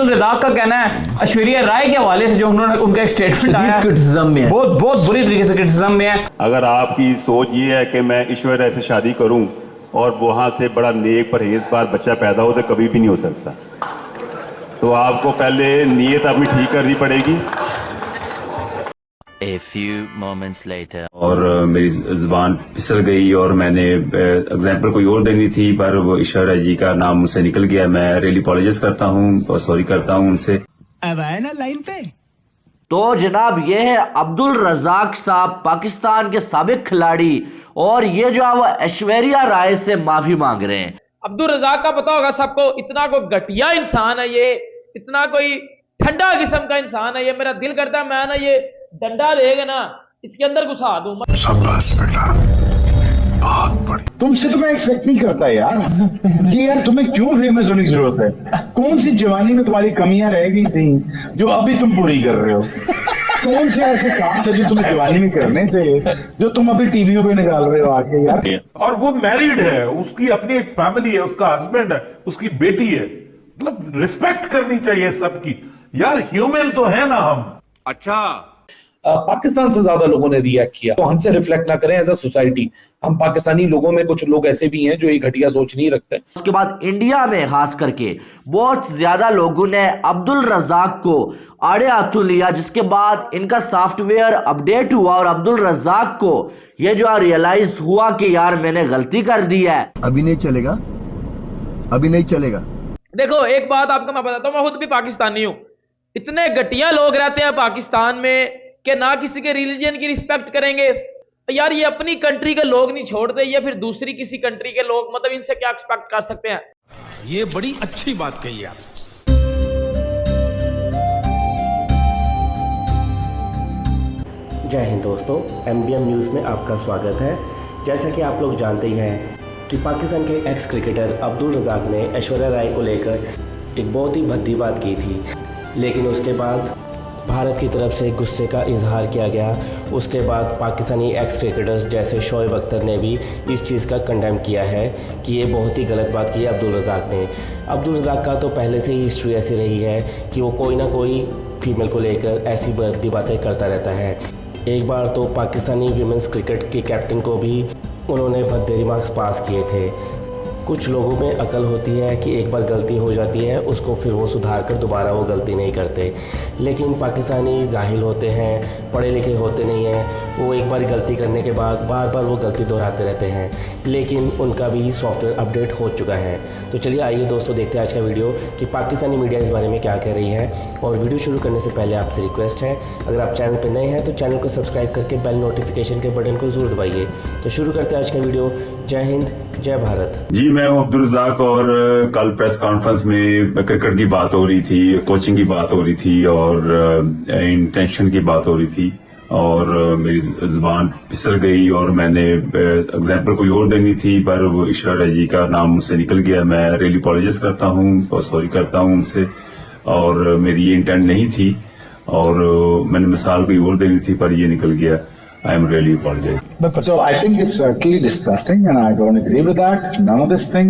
अब्दुल रज़ाक का कहना है ऐश्वर्या राय के हवाले से जो उन्होंने उनका एक स्टेटमेंट आया क्रिटिसिज्म में है, बहुत बुरी तरीके से क्रिटिसिज्म में है। अगर आपकी सोच ये है कि मैं ऐश्वर्या राय से शादी करूं और वहां से बड़ा नेक परहेजगार बच्चा पैदा हो, तो कभी भी नहीं हो सकता। तो आपको पहले नीयत अपनी ठीक करनी पड़ेगी। A few moments later. और मेरी जुबान फिसल गई और मैंने एग्जाम्पल कोई और देनी थी, पर वो ऐश्वर्या जी का नाम मुझसे निकल गया। मैं रियली अपॉलोजाइज करता हूँ और सॉरी करता हूँ उनसे। अब आए ना लाइन पे। तो जनाब ये है अब्दुल रज़ाक साहब, पाकिस्तान के साबिक खिलाड़ी, और ये जो है वो ऐश्वर्या राय से माफी मांग रहे हैं। अब्दुल रज़ाक का पता होगा सबको, इतना कोई घटिया इंसान है ये, इतना कोई ठंडा किस्म का इंसान है ये। मेरा दिल करता है मैं ना ये डंडा लेगा ना इसके अंदर घुसा दूं। शाबाश बेटा, बहुत बड़ी। तुमसे तो मैं एक्सपेक्ट नहीं करता यार कि यार तुम्हें क्यों फेमस होने की जरूरत है। कौन सी जवानी में तुम्हारी कमियां रह गई थी जो अभी तुम पूरी कर रहे हो? कौन से ऐसे काम थे जो तुम्हें जवानी में करने थे जो तुम अभी टीवियों पे निकाल रहे हो आके यार? और वो मैरिड है, उसकी अपनी एक फैमिली है, उसका हस्बैंड है, उसकी बेटी है। मतलब रिस्पेक्ट करनी चाहिए सबकी यार, ह्यूमन तो है ना हम। अच्छा, पाकिस्तान से ज्यादा लोगों ने रिएक्ट किया, तो हमसे रिफ्लेक्ट ना करें एज अ सोसाइटी। हम पाकिस्तानी लोगों में कुछ लोग ऐसे भी हैं जो एक घटिया सोच नहीं रखते। उसके बाद इंडिया में खास करके बहुत ज्यादा लोगों ने अब्दुल रज़ाक को आड़े हाथों लिया, जिसके बाद इनका सॉफ्टवेयर अपडेट हुआ और अब्दुल रज़ाक को ये जो रियलाइज हुआ कि यार मैंने गलती कर दी है। अभी नहीं चलेगा, अभी नहीं चलेगा। देखो एक बात आपको मैं बताता हूँ, मैं खुद भी पाकिस्तानी हूँ। इतने घटिया लोग रहते हैं पाकिस्तान में कि ना किसी के रिलीजन की रिस्पेक्ट करेंगे यार। ये अपनी कंट्री के लोग नहीं छोड़ते, ये फिर दूसरी किसी कंट्री के लोग, मतलब इनसे क्या एक्सपेक्ट कर सकते हैं? ये बड़ी अच्छी बात कही आप। जय हिंद दोस्तों, MBM न्यूज़ में आपका स्वागत है। जैसा कि आप लोग जानते ही हैं कि पाकिस्तान के एक्स क्रिकेटर अब्दुल रज़ाक ने ऐश्वर्या राय को लेकर एक बहुत ही भद्दी बात की थी, लेकिन उसके बाद भारत की तरफ से गुस्से का इजहार किया गया। उसके बाद पाकिस्तानी एक्स क्रिकेटर्स जैसे शोएब अख्तर ने भी इस चीज़ का कंडेम किया है कि ये बहुत ही गलत बात की अब्दुल रज़ाक ने। अब्दुल रज़ाक का तो पहले से ही हिस्ट्री ऐसी रही है कि वो कोई ना कोई फीमेल को लेकर ऐसी भद्दी बातें करता रहता है। एक बार तो पाकिस्तानी वीमेंस क्रिकेट के कैप्टन को भी उन्होंने भद्दे रिमार्क्स पास किए थे। कुछ लोगों में अकल होती है कि एक बार गलती हो जाती है उसको फिर वो सुधार कर दोबारा वो गलती नहीं करते, लेकिन पाकिस्तानी जाहिल होते हैं, पढ़े लिखे होते नहीं हैं। वो एक बार गलती करने के बाद बार बार वो गलती दोहराते रहते हैं, लेकिन उनका भी सॉफ्टवेयर अपडेट हो चुका है। तो चलिए आइए दोस्तों देखते हैं आज का वीडियो कि पाकिस्तानी मीडिया इस बारे में क्या कह रही है। और वीडियो शुरू करने से पहले आपसे रिक्वेस्ट है, अगर आप चैनल पर नए हैं तो चैनल को सब्सक्राइब करके बेल नोटिफिकेशन के बटन को ज़रूर दबाइए। तो शुरू करते हैं आज का वीडियो। जय हिंद, जय भारत। जी, मैं हूं अब्दुल रज़ाक और कल प्रेस कॉन्फ्रेंस में क्रिकेट की बात हो रही थी, कोचिंग की बात हो रही थी और इंटेंशन की बात हो रही थी और मेरी जुबान फिसल गई और मैंने एग्जाम्पल कोई और देनी थी, पर वो ऐश्वर्या जी का नाम मुझसे निकल गया। मैं रियली अपॉलोजाइज करता हूँ और सॉरी करता हूँ उनसे, और मेरी ये इंटेंट नहीं थी और मैंने मिसाल कोई और देनी थी पर ये निकल गया। I am really apologize. So I think it's utterly disgusting and I don't agree with that. None of this thing.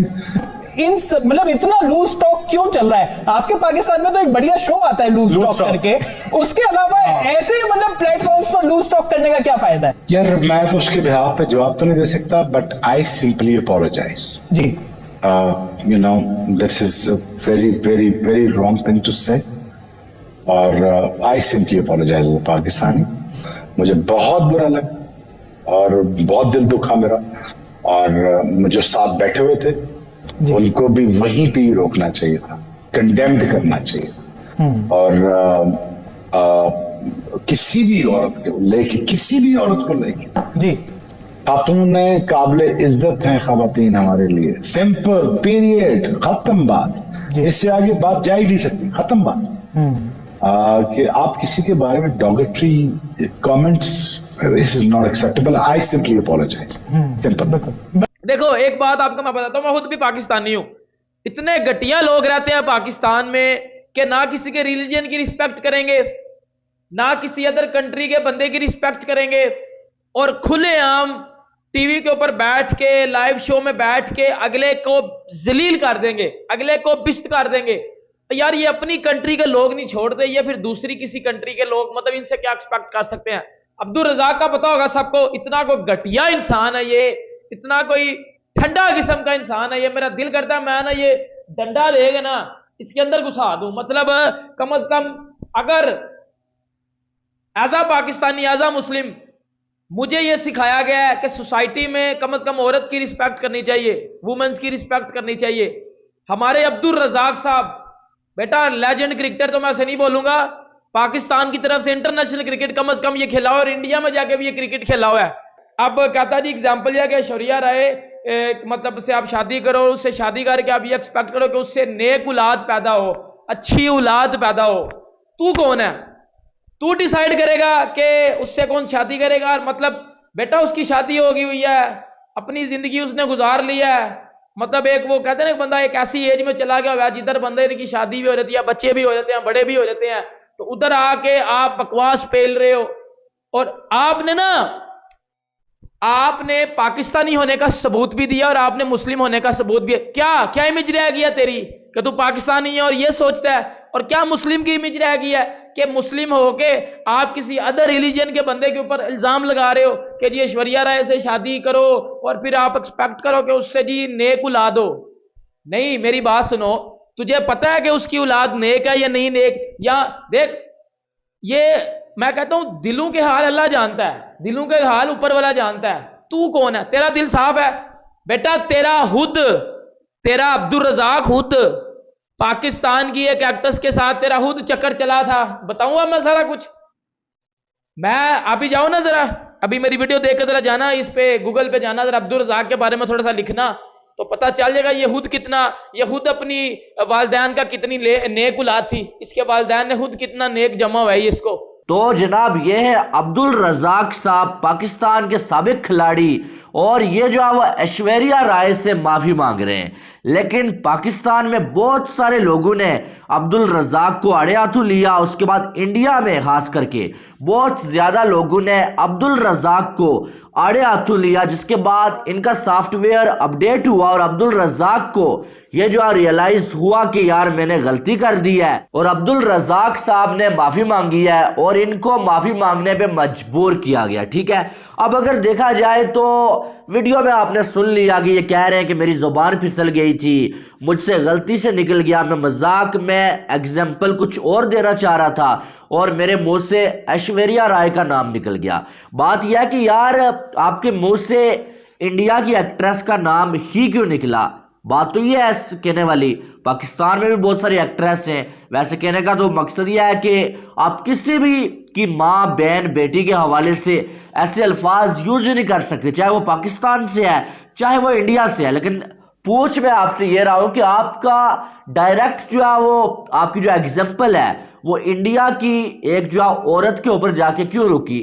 मतलब इतना लूज टॉक क्यों चल रहा है? आपके पाकिस्तान में तो एक बढ़िया शो आता है लूज टॉक करके, उसके अलावा ऐसे मतलब प्लेटफॉर्म्स पर लूज टॉक करने का क्या फायदा है? यार मैं तो उसके बिहाफ पे जवाब तो नहीं दे सकता, बट आई सिंपली अपोलोजाइज। जी, you know, this is a very very very wrong thing to say और I simply apologize as a Pakistani. मुझे बहुत बुरा लगा और बहुत दिल दुखा मेरा, और मुझे साथ बैठे हुए थे उनको भी वहीं पे ही रोकना चाहिए था, कंडेम्ड करना चाहिए। और किसी भी औरत को लेके, किसी भी औरत को लेके जी, खातून काबिल इज्जत हैं खातून हमारे लिए। सिंपल, पीरियड, खत्म बात। इससे आगे बात जा ही नहीं सकती, खत्म बात। कि आप किसी के बारे में derogatory comments, this is not acceptable. I simply apologise, simple. देखो एक बात आपको मैं बताता हूँ, मैं खुद भी पाकिस्तानी हूँ। इतने घटिया लोग रहते हैं पाकिस्तान में कि ना किसी के रिलीजन की रिस्पेक्ट करेंगे, ना किसी अदर कंट्री के बंदे की रिस्पेक्ट करेंगे, और खुलेआम टीवी के ऊपर बैठ के, लाइव शो में बैठ के अगले को जलील कर देंगे, अगले को बिश्त कर देंगे। यार ये अपनी कंट्री के लोग नहीं छोड़ते, ये फिर दूसरी किसी कंट्री के लोग, मतलब इनसे क्या एक्सपेक्ट कर सकते हैं। अब्दुल रज़ाक का पता होगा सबको, इतना कोई घटिया इंसान है ये, इतना कोई ठंडा किस्म का इंसान है ये। मेरा दिल करता है मैं ना ये डंडा लेके ना इसके अंदर घुसा दूं। मतलब कम से कम अगर एज आ पाकिस्तानी, एज आ मुस्लिम, मुझे ये सिखाया गया है कि सोसाइटी में कम से कम औरत की रिस्पेक्ट करनी चाहिए, वुमेन्स की रिस्पेक्ट करनी चाहिए। हमारे अब्दुल रज़ाक साहब बेटा लेजेंड क्रिकेटर, तो मैं ऐसे नहीं बोलूंगा, पाकिस्तान की तरफ से इंटरनेशनल क्रिकेट कम से कम ये खेला हुआ और इंडिया में जाके भी ये क्रिकेट खेला हुआ है। अब कहता जी एग्जाम्पल यह कि ऐश्वर्या राय मतलब से आप शादी करो, उससे शादी करके आप ये एक्सपेक्ट करो कि उससे नेक औलाद पैदा हो, अच्छी औलाद पैदा हो। तू कौन है? तू डिसाइड करेगा कि उससे कौन शादी करेगा? मतलब बेटा उसकी शादी होगी हुई है, अपनी जिंदगी उसने गुजार ली है। मतलब एक वो कहते हैं ना बंदा एक ऐसी एज में चला गया है जिधर बंदे की शादी भी हो जाती है, बच्चे भी हो जाते हैं, बड़े भी हो जाते हैं, तो उधर आके आप बकवास पेल रहे हो। और आपने पाकिस्तानी होने का सबूत भी दिया और आपने मुस्लिम होने का सबूत भी। क्या इमेज रह गई है तेरी कि तू पाकिस्तानी है और ये सोचता है? और क्या मुस्लिम की इमेज रह गई है कि मुस्लिम होके आप किसी अदर रिलीजन के बंदे के ऊपर इल्जाम लगा रहे हो कि जी ऐश्वर्या राय से शादी करो और फिर आप एक्सपेक्ट करो कि उससे जी नेक औलाद हो? नहीं, मेरी बात सुनो, तुझे पता है कि उसकी औलाद नेक है या नहीं नेक? या देख, ये मैं कहता हूं दिलों के हाल अल्लाह जानता है, दिलों के हाल ऊपर वाला जानता है। तू कौन है? तेरा दिल साफ है बेटा? तेरा अब्दुल रज़ाक खुद पाकिस्तान की एक एक्ट्रेस के साथ तेरा खुद चक्कर चला था। बताऊंगा मैं सारा कुछ। मैं अभी जाओ ना जरा, अभी मेरी वीडियो देख के जरा जाना, इस पे गूगल पे जाना, जरा अब्दुल रज़ाक के बारे में थोड़ा सा लिखना, तो पता चल जाएगा ये खुद अपनी वालिदैन का कितनी नेक औलाद थी, इसके वालिदैन ने खुद कितना नेक जमा हुआ है इसको। तो जनाब ये है अब्दुल रज़ाक साहब, पाकिस्तान के साबिक खिलाड़ी, और ये जो है वो ऐश्वर्या राय से माफी मांग रहे हैं। लेकिन पाकिस्तान में बहुत सारे लोगों ने अब्दुल रज़ाक को आड़े हाथों लिया। उसके बाद इंडिया में खास करके बहुत ज्यादा लोगों ने अब्दुल रज़ाक को आड़े हाथों लिया, जिसके बाद इनका सॉफ्टवेयर अपडेट हुआ और अब्दुल रज़ाक को ये जो रियलाइज हुआ कि यार मैंने गलती कर दी है, और अब्दुल रज़ाक साहब ने माफी मांगी है और इनको माफी मांगने पे मजबूर किया गया। ठीक है, अब अगर देखा जाए तो वीडियो में आपने सुन लिया कि ये कह रहे हैं कि मेरी जुबान फिसल गई थी, मुझसे गलती से निकल गया, मैं मजाक में एग्जाम्पल कुछ और देना चाह रहा था और मेरे मुंह से ऐश्वर्या राय का नाम निकल गया। बात यह है कि यार आपके मुंह से इंडिया की एक्ट्रेस का नाम ही क्यों निकला? बात तो ये है कहने वाली, पाकिस्तान में भी बहुत सारी एक्ट्रेस हैं। वैसे कहने का तो मकसद यह है कि आप किसी भी की माँ, बहन, बेटी के हवाले से ऐसे अल्फाज यूज नहीं कर सकते, चाहे वो पाकिस्तान से है चाहे वो इंडिया से है। लेकिन पूछ मैं आपसे ये रहा हूं कि आपका डायरेक्ट जो है वो आपकी जो एग्जाम्पल है वो इंडिया की एक जो औरत के ऊपर जाके क्यों रुकी?